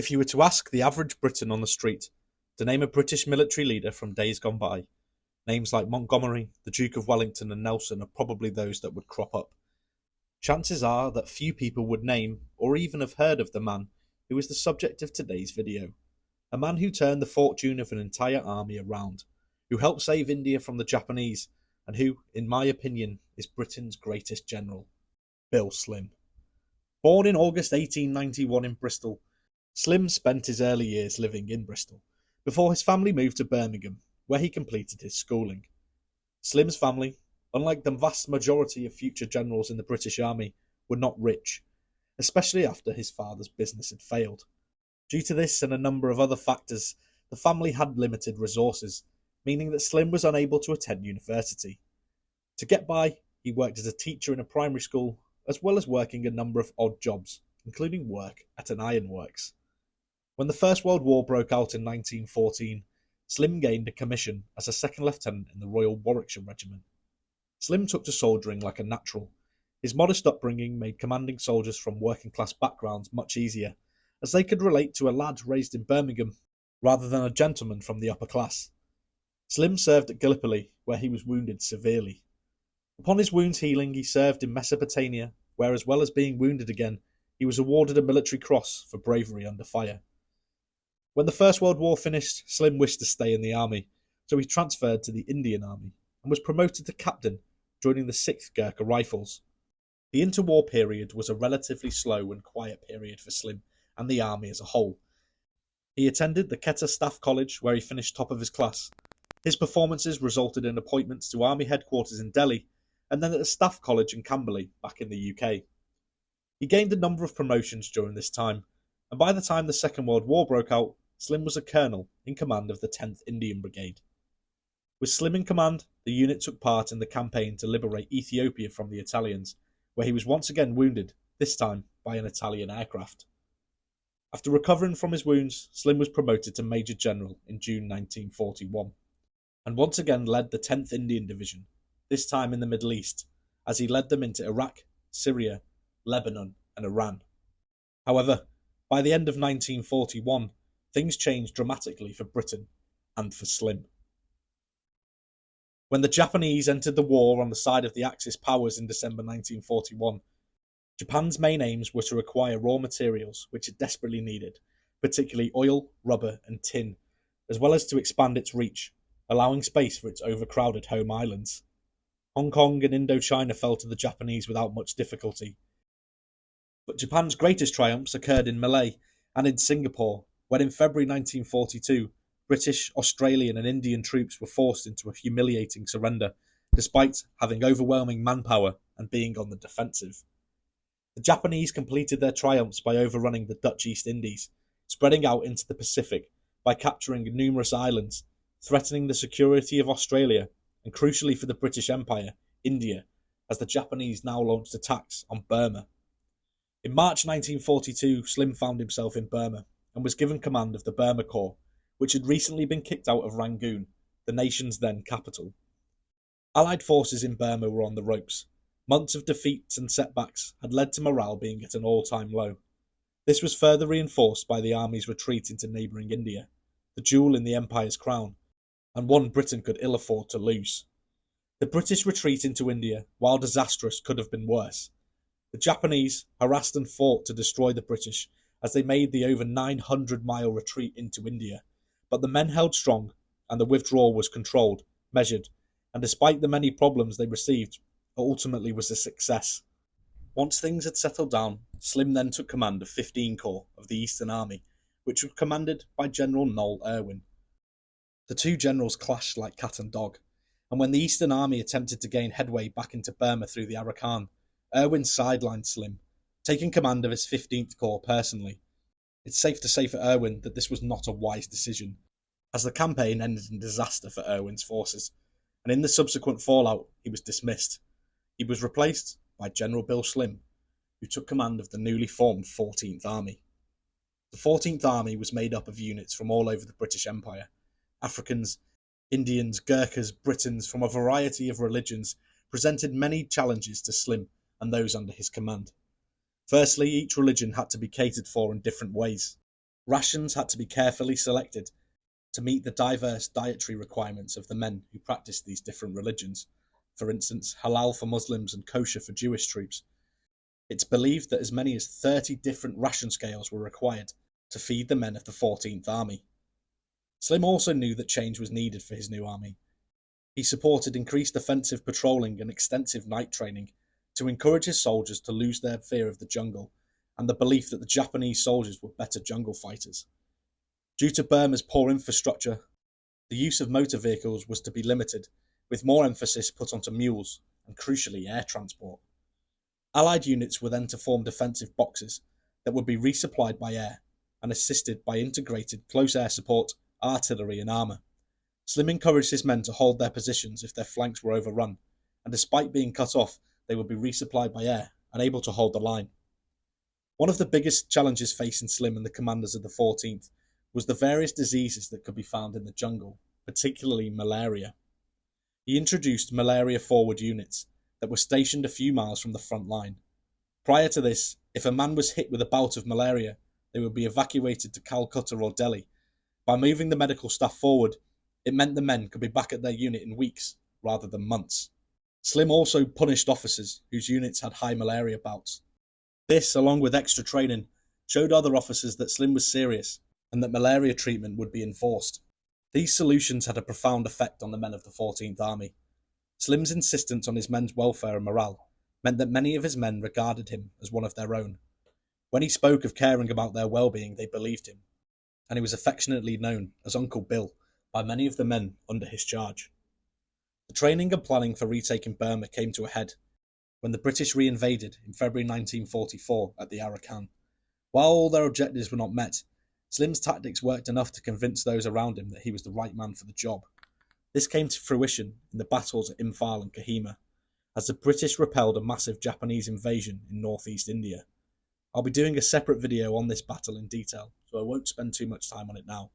If you were to ask the average Briton on the street to name a British military leader from days gone by, names like Montgomery, the Duke of Wellington, and Nelson are probably those that would crop up. Chances are that few people would name or even have heard of the man who is the subject of today's video. A man who turned the fortune of an entire army around, who helped save India from the Japanese, and who, in my opinion, is Britain's greatest general. Bill Slim. Born in August 1891 in Bristol, Slim spent his early years living in Bristol, before his family moved to Birmingham, where he completed his schooling. Slim's family, unlike the vast majority of future generals in the British Army, were not rich, especially after his father's business had failed. Due to this and a number of other factors, the family had limited resources, meaning that Slim was unable to attend university. To get by, he worked as a teacher in a primary school, as well as working a number of odd jobs, including work at an ironworks. When the First World War broke out in 1914, Slim gained a commission as a second lieutenant in the Royal Warwickshire Regiment. Slim took to soldiering like a natural. His modest upbringing made commanding soldiers from working-class backgrounds much easier, as they could relate to a lad raised in Birmingham rather than a gentleman from the upper class. Slim served at Gallipoli, where he was wounded severely. Upon his wounds healing, he served in Mesopotamia, where, as well as being wounded again, he was awarded a military cross for bravery under fire. When the First World War finished, Slim wished to stay in the army, so he transferred to the Indian Army and was promoted to captain, joining the 6th Gurkha Rifles. The interwar period was a relatively slow and quiet period for Slim and the army as a whole. He attended the Quetta Staff College, where he finished top of his class. His performances resulted in appointments to army headquarters in Delhi and then at the Staff College in Camberley, back in the UK. He gained a number of promotions during this time, and by the time the Second World War broke out, Slim was a colonel in command of the 10th Indian Brigade. With Slim in command, the unit took part in the campaign to liberate Ethiopia from the Italians, where he was once again wounded, this time by an Italian aircraft. After recovering from his wounds, Slim was promoted to Major General in June 1941, and once again led the 10th Indian Division, this time in the Middle East, as he led them into Iraq, Syria, Lebanon, and Iran. However, by the end of 1941, things changed dramatically for Britain and for Slim. When the Japanese entered the war on the side of the Axis powers in December 1941, Japan's main aims were to acquire raw materials which it desperately needed, particularly oil, rubber, and tin, as well as to expand its reach, allowing space for its overcrowded home islands. Hong Kong and Indochina fell to the Japanese without much difficulty. But Japan's greatest triumphs occurred in Malay and in Singapore, when in February 1942, British, Australian and Indian troops were forced into a humiliating surrender, despite having overwhelming manpower and being on the defensive. The Japanese completed their triumphs by overrunning the Dutch East Indies, spreading out into the Pacific by capturing numerous islands, threatening the security of Australia, and crucially for the British Empire, India, as the Japanese now launched attacks on Burma. In March 1942, Slim found himself in Burma and was given command of the Burma Corps, which had recently been kicked out of Rangoon, the nation's then capital. Allied forces in Burma were on the ropes. Months of defeats and setbacks had led to morale being at an all-time low. This was further reinforced by the army's retreat into neighbouring India, the jewel in the Empire's crown, and one Britain could ill afford to lose. The British retreat into India, while disastrous, could have been worse. The Japanese harassed and fought to destroy the British as they made the over 900-mile retreat into India, but the men held strong and the withdrawal was controlled, measured, and despite the many problems they received, ultimately was a success. Once things had settled down, Slim then took command of 15 Corps of the Eastern Army, which was commanded by General Noel Irwin. The two generals clashed like cat and dog, and when the Eastern Army attempted to gain headway back into Burma through the Arakan, Irwin sidelined Slim, taking command of his 15th Corps personally. It's safe to say for Irwin that this was not a wise decision, as the campaign ended in disaster for Irwin's forces, and in the subsequent fallout he was dismissed. He was replaced by General Bill Slim, who took command of the newly formed 14th Army. The 14th Army was made up of units from all over the British Empire. Africans, Indians, Gurkhas, Britons from a variety of religions presented many challenges to Slim and those under his command. Firstly, each religion had to be catered for in different ways. Rations had to be carefully selected to meet the diverse dietary requirements of the men who practiced these different religions. For instance, halal for Muslims and kosher for Jewish troops. It's believed that as many as 30 different ration scales were required to feed the men of the 14th Army. Slim also knew that change was needed for his new army. He supported increased offensive patrolling and extensive night training to encourage his soldiers to lose their fear of the jungle and the belief that the Japanese soldiers were better jungle fighters. Due to Burma's poor infrastructure, the use of motor vehicles was to be limited, with more emphasis put onto mules and, crucially, air transport. Allied units were then to form defensive boxes that would be resupplied by air and assisted by integrated close air support, artillery and armour. Slim encouraged his men to hold their positions if their flanks were overrun, and despite being cut off, they would be resupplied by air and able to hold the line. One of the biggest challenges facing Slim and the commanders of the 14th was the various diseases that could be found in the jungle, particularly malaria. He introduced malaria forward units that were stationed a few miles from the front line. Prior to this, if a man was hit with a bout of malaria, they would be evacuated to Calcutta or Delhi. By moving the medical staff forward, it meant the men could be back at their unit in weeks rather than months. Slim also punished officers whose units had high malaria bouts. This, along with extra training, showed other officers that Slim was serious and that malaria treatment would be enforced. These solutions had a profound effect on the men of the 14th Army. Slim's insistence on his men's welfare and morale meant that many of his men regarded him as one of their own. When he spoke of caring about their well-being, they believed him, and he was affectionately known as Uncle Bill by many of the men under his charge. The training and planning for retaking Burma came to a head when the British re-invaded in February 1944 at the Arakan. While all their objectives were not met, Slim's tactics worked enough to convince those around him that he was the right man for the job. This came to fruition in the battles at Imphal and Kohima, as the British repelled a massive Japanese invasion in northeast India. I'll be doing a separate video on this battle in detail, so I won't spend too much time on it now.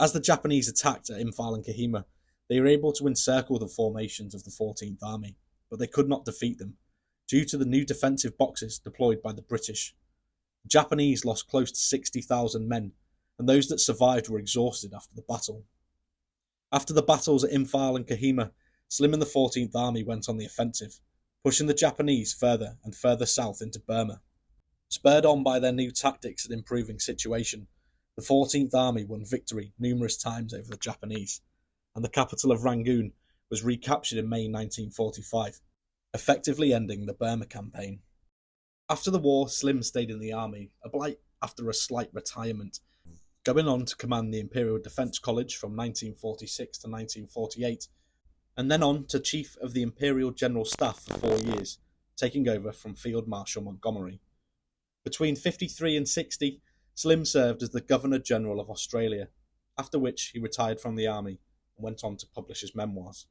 As the Japanese attacked at Imphal and Kohima, they were able to encircle the formations of the 14th Army, but they could not defeat them, due to the new defensive boxes deployed by the British. The Japanese lost close to 60,000 men, and those that survived were exhausted after the battle. After the battles at Imphal and Kohima, Slim and the 14th Army went on the offensive, pushing the Japanese further and further south into Burma. Spurred on by their new tactics and improving situation, the 14th Army won victory numerous times over the Japanese, and the capital of Rangoon was recaptured in May 1945, effectively ending the Burma campaign. After the war, Slim stayed in the army, after a slight retirement, going on to command the Imperial Defence College from 1946 to 1948, and then on to Chief of the Imperial General Staff for 4 years, taking over from Field Marshal Montgomery. Between 53 and 60, Slim served as the Governor-General of Australia, after which he retired from the army and went on to publish his memoirs.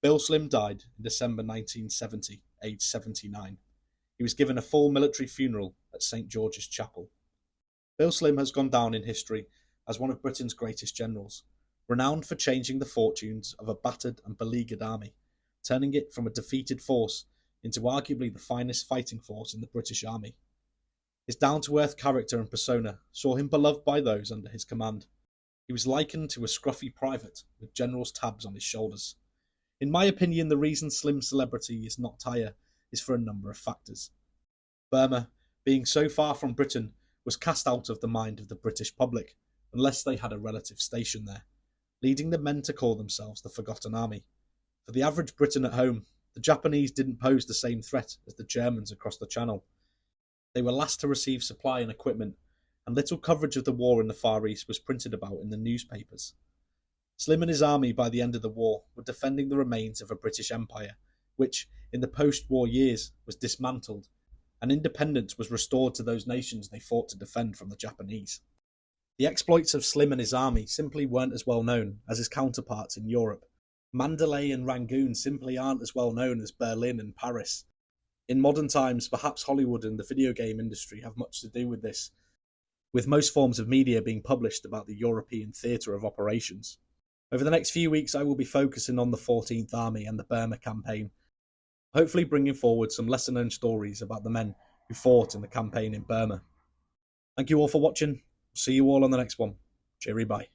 Bill Slim died in December 1970, aged 79. He was given a full military funeral at St George's Chapel. Bill Slim has gone down in history as one of Britain's greatest generals, renowned for changing the fortunes of a battered and beleaguered army, turning it from a defeated force into arguably the finest fighting force in the British Army. His down-to-earth character and persona saw him beloved by those under his command. He was likened to a scruffy private with general's tabs on his shoulders. In my opinion, the reason Slim's celebrity is not higher is for a number of factors. Burma, being so far from Britain, was cast out of the mind of the British public, unless they had a relative stationed there, leading the men to call themselves the Forgotten Army. For the average Briton at home, the Japanese didn't pose the same threat as the Germans across the Channel. They were last to receive supply and equipment, and little coverage of the war in the Far East was printed about in the newspapers. Slim and his army by the end of the war were defending the remains of a British Empire, which, in the post-war years, was dismantled, and independence was restored to those nations they fought to defend from the Japanese. The exploits of Slim and his army simply weren't as well known as his counterparts in Europe. Mandalay and Rangoon simply aren't as well known as Berlin and Paris. In modern times, perhaps Hollywood and the video game industry have much to do with this, with most forms of media being published about the European theatre of operations. Over the next few weeks, I will be focusing on the 14th Army and the Burma campaign, hopefully bringing forward some lesser-known stories about the men who fought in the campaign in Burma. Thank you all for watching. See you all on the next one. Cheery bye.